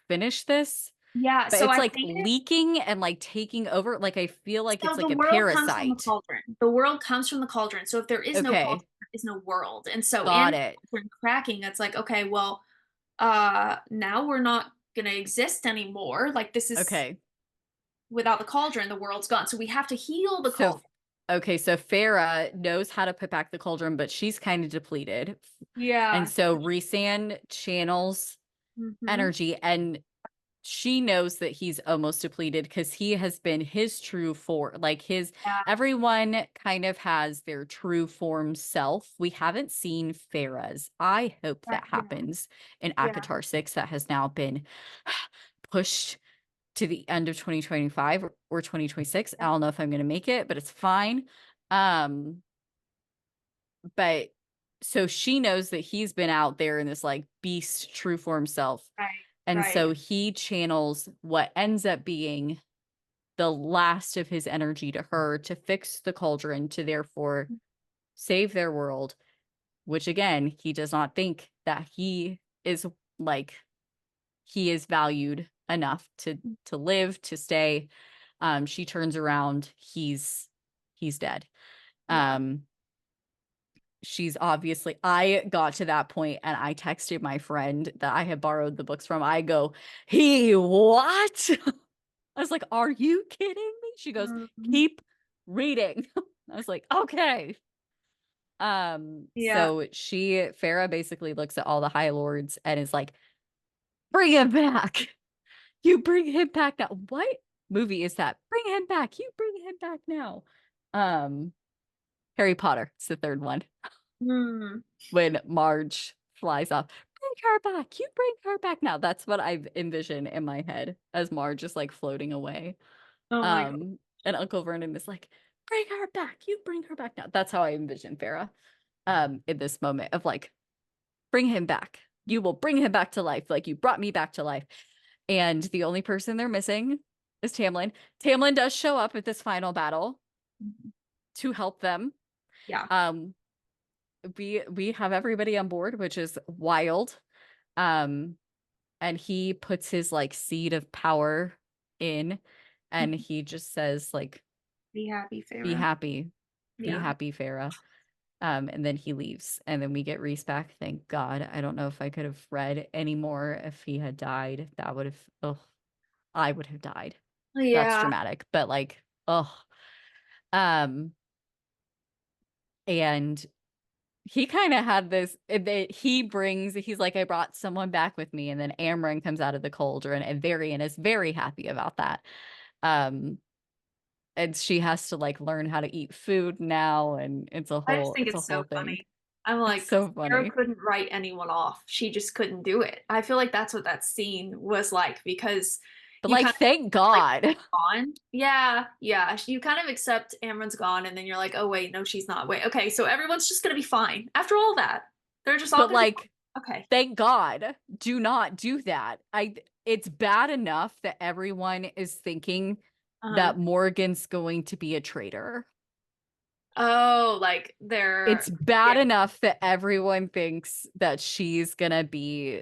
finish this. Yeah, but so it's like leaking and like taking over. Like I feel like it's like a parasite. The world comes from the cauldron. So if there is no cauldron, there is no world. And so cracking, it's like, okay, well, now we're not gonna exist anymore. Like this is without the cauldron, the world's gone. So we have to heal the cauldron. So Farah knows how to put back the cauldron, but she's kind of depleted. Yeah. And so Rhysand channels energy, and she knows that he's almost depleted because he has been his true form. Like everyone kind of has their true form self. We haven't seen Farah's. I hope that happens in ACOTAR 6. That has now been pushed to the end of 2025 or 2026. I don't know if I'm going to make it, but it's fine. But so she knows that he's been out there in this like beast true form self. Right. And Right. so he channels what ends up being the last of his energy to her to fix the cauldron, to therefore save their world, which again, he does not think that he is valued enough to live, to stay. She turns around, he's dead. Yeah. She's obviously, I got to that point and I texted my friend that I had borrowed the books from. I go, he what? I was like, are you kidding me? She goes, keep reading. I was like, okay. Yeah. So Farah basically looks at all the High Lords and is like, bring him back. You bring him back now. What movie is that? Bring him back. You bring him back now. Harry Potter. It's the third one. When Marge flies off, bring her back. You bring her back now. That's what I've envisioned in my head as Marge is like floating away. Oh my God. And Uncle Vernon is like, bring her back. You bring her back now. That's how I envision Farah in this moment of like, bring him back. You will bring him back to life. Like you brought me back to life. And the only person they're missing is Tamlin. Tamlin does show up at this final battle to help them. Yeah. We have everybody on board, which is wild. And he puts his like seed of power in, and he just says like, be happy, Farah. Be happy. Yeah. Be happy, Farah. And then he leaves, and then we get Rhys back. Thank God. I don't know if I could have read anymore if he had died. That would have, I would have died. Yeah. That's dramatic, but like, and he kind of had this, he's like, I brought someone back with me, and then Amren comes out of the cauldron, and Varian is very happy about that. And she has to like learn how to eat food now, and it's a I just whole think it's so thing. funny. I'm like, so Sarah funny. couldn't write anyone off. She just couldn't do it. I feel like that's what that scene was like, because But you like, kind of thank God. like gone. Yeah, yeah. You kind of accept Amron's gone, and then you're like, oh wait, no, she's not. Wait, okay, so everyone's just gonna be fine after all that. They're just all But gonna like, be fine. Okay. thank God. Do not do that. It's bad enough that everyone is thinking that Morgan's going to be a traitor. Oh, like they're It's bad enough that everyone thinks that she's gonna be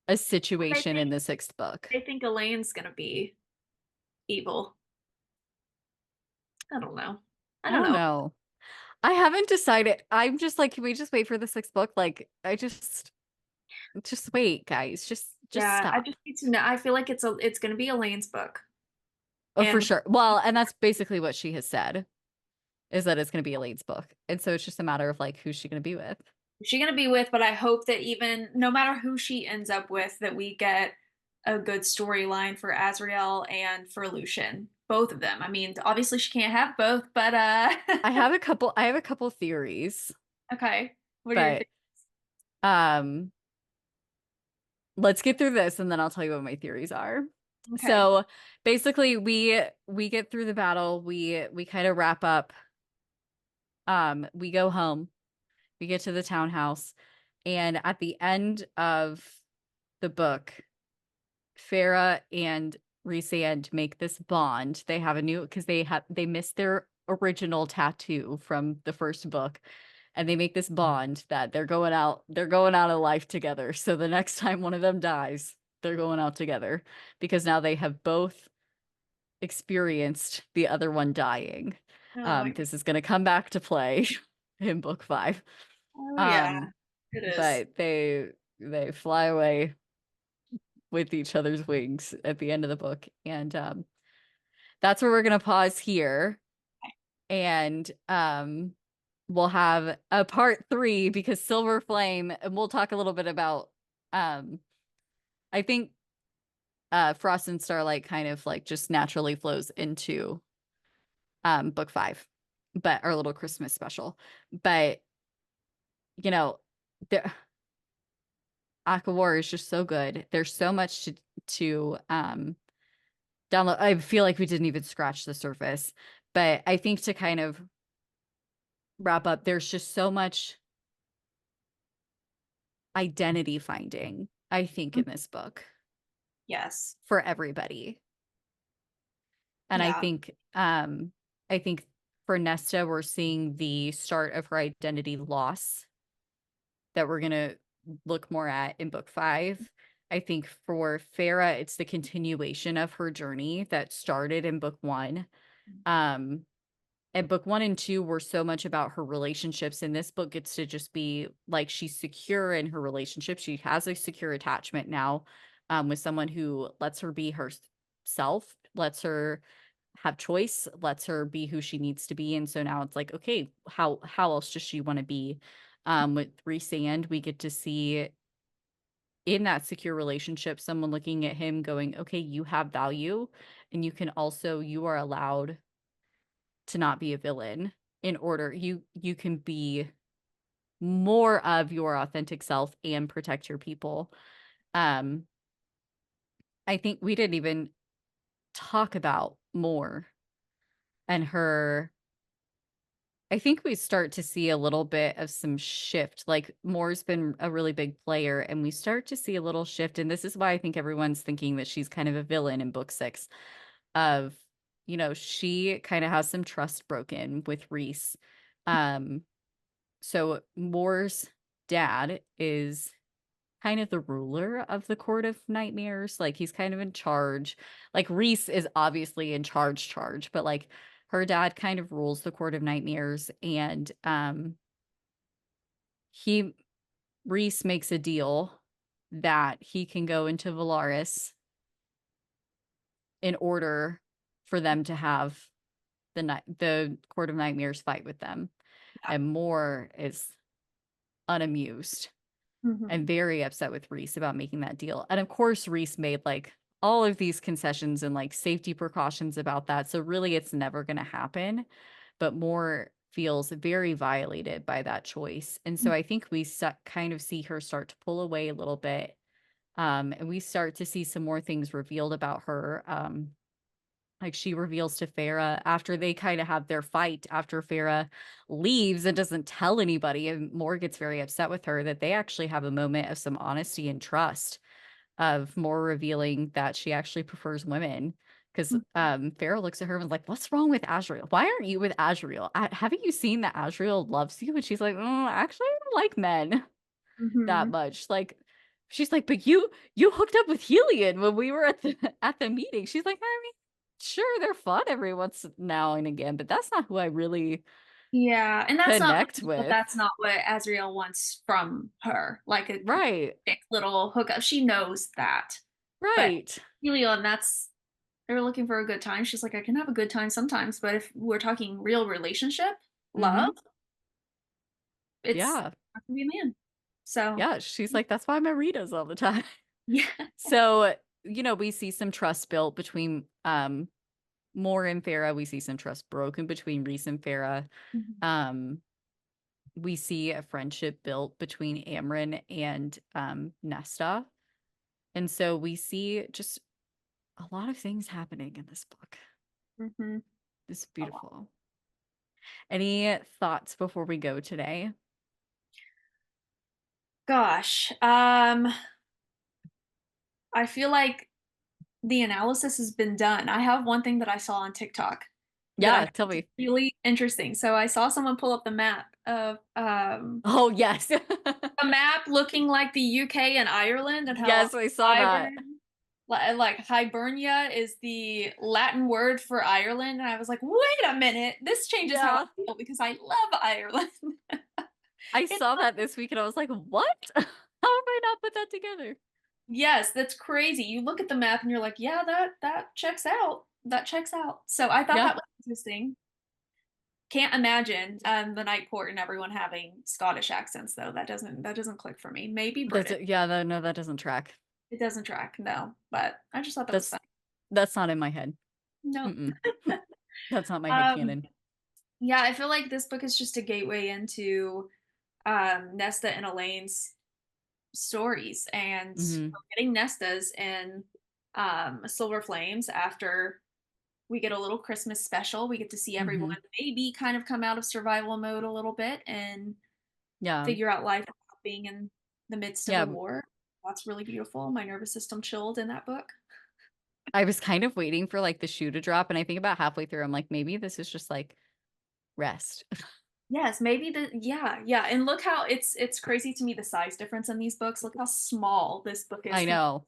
a situation in the 6th book. They think Elaine's gonna be evil. I don't know. I don't know. I haven't decided. I'm just like, can we just wait for the 6th book? Like, I just wait, guys. Just Yeah, stop. I just need to know. I feel like it's gonna be Elaine's book. Oh, for And sure. Well, and that's basically what she has said, is that it's going to be Elaine's book. And so it's just a matter of like, who's she going to be with? she's gonna be with, but I hope that even no matter who she ends up with, that we get a good storyline for Azrael and for Lucian. Both of them. I mean, obviously she can't have both, but I have a couple theories. Okay. What are your But let's get through this and then I'll tell you what my theories are. Okay. So basically we get through the battle, we kind of wrap up. We go home, we get to the townhouse, and at the end of the book, Farah and Rhysand make this bond. They have a new, because they missed their original tattoo from the first book, and they make this bond that they're going out of life together. So the next time one of them dies, they're going out together, because now they have both experienced the other one dying. This is going to come back to play in book 5. Oh yeah, it is. But they fly away with each other's wings at the end of the book, and that's where we're going to pause here. And we'll have a part 3, because Silver Flame, and we'll talk a little bit about I think Frost and Starlight kind of like just naturally flows into book 5, but our little Christmas special. But you know, the Aqua War is just so good. There's so much to download. I feel like we didn't even scratch the surface, but I think to kind of wrap up, there's just so much identity finding, I think, in this book Yes. for everybody. And Yeah. I think for Nesta, we're seeing the start of her identity loss that we're going to look more at in book 5. I think for Farah, it's the continuation of her journey that started in book 1. And book 1 and 2 were so much about her relationships, and this book gets to just be like, she's secure in her relationship. She has a secure attachment now, with someone who lets her be herself, lets her have choice, lets her be who she needs to be. And so now it's like, okay, how else does she want to be? With Resand, we get to see in that secure relationship someone looking at him going, okay, you have value, and you are allowed to not be a villain. In order, you can be more of your authentic self and protect your people. I think we didn't even talk about Moore and her. I think we start to see a little bit of some shift. Like, Moore's been a really big player, and we start to see a little shift. And this is why I think everyone's thinking that she's kind of a villain in book 6 of, she kind of has some trust broken with Reese. So Moore's dad is kind of the ruler of the Court of Nightmares. Like, he's kind of in charge. Like, Reese is obviously in charge, but like her dad kind of rules the Court of Nightmares. And Reese makes a deal that he can go into Valaris in order for them to have the Court of Nightmares fight with them. Yeah. And Moore is unamused and very upset with Reese about making that deal. And of course, Reese made like all of these concessions and like safety precautions about that. So really, it's never going to happen. But Moore feels very violated by that choice. And so I think we kind of see her start to pull away a little bit. And we start to see some more things revealed about her. Like, she reveals to Farah after they kind of have their fight, after Farah leaves and doesn't tell anybody, and Moore gets very upset with her, that they actually have a moment of some honesty and trust, of Moore revealing that she actually prefers women. Because Farah looks at her and is like, what's wrong with Azriel? Why aren't you with Azriel? Haven't you seen that Azriel loves you? And she's like, actually, I don't like men that much. Like, she's like, but you hooked up with Helion when we were at the meeting. She's like, I mean, sure, they're fun every once now and again, but that's not who I really and connect with. That's not what Azriel wants from her. Like a right quick little hookup. She knows that. Right. But Helion, they're looking for a good time. She's like, I can have a good time sometimes, but if we're talking real relationship, love, it's not to be a man. So yeah, she's like, that's why I'm at Rita's all the time. yeah. So, we see some trust built between Moore and Farah. We see some trust broken between Reese and Farah. We see a friendship built between Amren and Nesta. And so we see just a lot of things happening in this book. It's beautiful. Any thoughts before we go today? Gosh, I feel like the analysis has been done. I have one thing that I saw on TikTok. Yeah, tell me. Really interesting. So I saw someone pull up the map of oh yes, a map looking like the UK and Ireland, and how yes, I saw that. Like Hibernia is the Latin word for Ireland, and I was like, wait a minute, this changes how I feel because I love Ireland. I saw that this week and I was like, what? How have I not put that together? Yes, that's crazy. You look at the map and you're like, yeah, that checks out. That checks out. So I thought that was interesting. Can't imagine the Night Court and everyone having Scottish accents though. That doesn't click for me. Maybe British. No, that doesn't track. It doesn't track, no. But I just thought that was fun. That's not in my head. No. That's not my headcanon. Yeah, I feel like this book is just a gateway into Nesta and Elaine's stories, and getting Nesta's in Silver Flames, after we get a little Christmas special, we get to see everyone maybe kind of come out of survival mode a little bit and figure out life without being in the midst of a war. That's really beautiful. My nervous system chilled in that book. I was kind of waiting for like the shoe to drop, and I think about halfway through, I'm like, maybe this is just like rest. Yes, maybe yeah. And look how it's crazy to me, the size difference in these books. Look how small this book is. I know.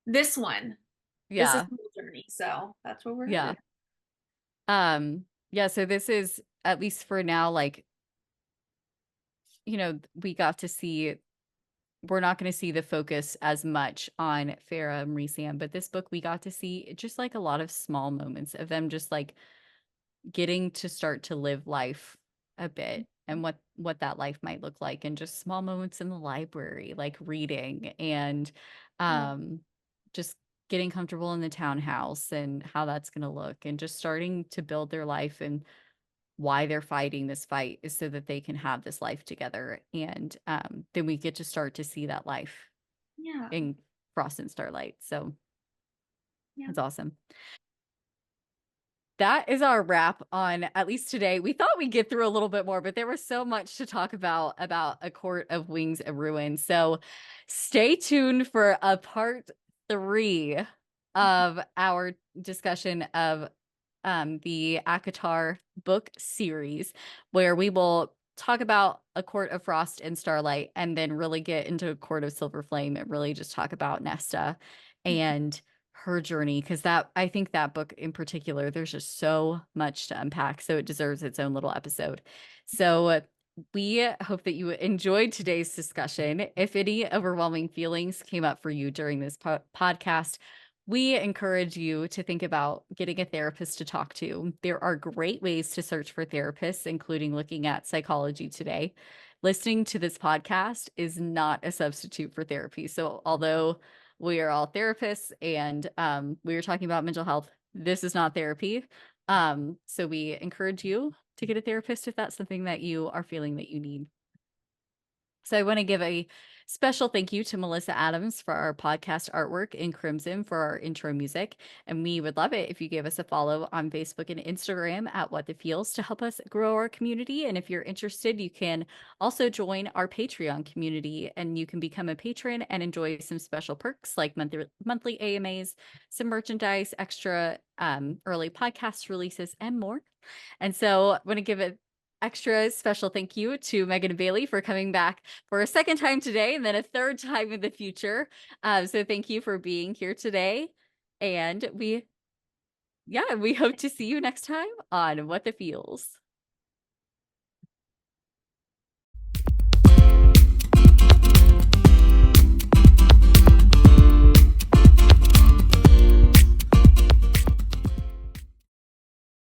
This one. This is Yeah. the journey. So that's where we're Yeah. headed. Yeah, so this is, at least for now, like, you know, we got to see, we're not going to see the focus as much on Farah and Maurice-Anne, but this book we got to see just like a lot of small moments of them just like getting to start to live life a bit, and what that life might look like, and just small moments in the library, like reading, and just getting comfortable in the townhouse and how that's going to look, and just starting to build their life, and why they're fighting this fight is so that they can have this life together. And then we get to start to see that life in Frost and Starlight. So it's awesome. That is our wrap on, at least today. We thought we'd get through a little bit more, but there was so much to talk about A Court of Wings and Ruin. So stay tuned for a part 3 of our discussion of the ACOTAR book series, where we will talk about A Court of Frost and Starlight, and then really get into A Court of Silver Flame and really just talk about Nesta and her journey, because I think that book in particular, there's just so much to unpack, so it deserves its own little episode. So we hope that you enjoyed today's discussion. If any overwhelming feelings came up for you during this podcast, we encourage you to think about getting a therapist to talk to. There are great ways to search for therapists, including looking at Psychology Today. Listening to this podcast is not a substitute for therapy. So although we are all therapists and we are talking about mental health, this is not therapy. So we encourage you to get a therapist if that's something that you are feeling that you need. So I want to give a special thank you to Melissa Adams for our podcast artwork, and Crimson for our intro music. And we would love it if you gave us a follow on Facebook and Instagram at What the Feels to help us grow our community. And if you're interested, you can also join our Patreon community, and you can become a patron and enjoy some special perks like monthly AMAs, some merchandise, extra early podcast releases, and more. And so I want to give it extra special thank you to Meagan and Bailee for coming back for a second time today, and then a third time in the future. So thank you for being here today. And we hope to see you next time on What the Feels.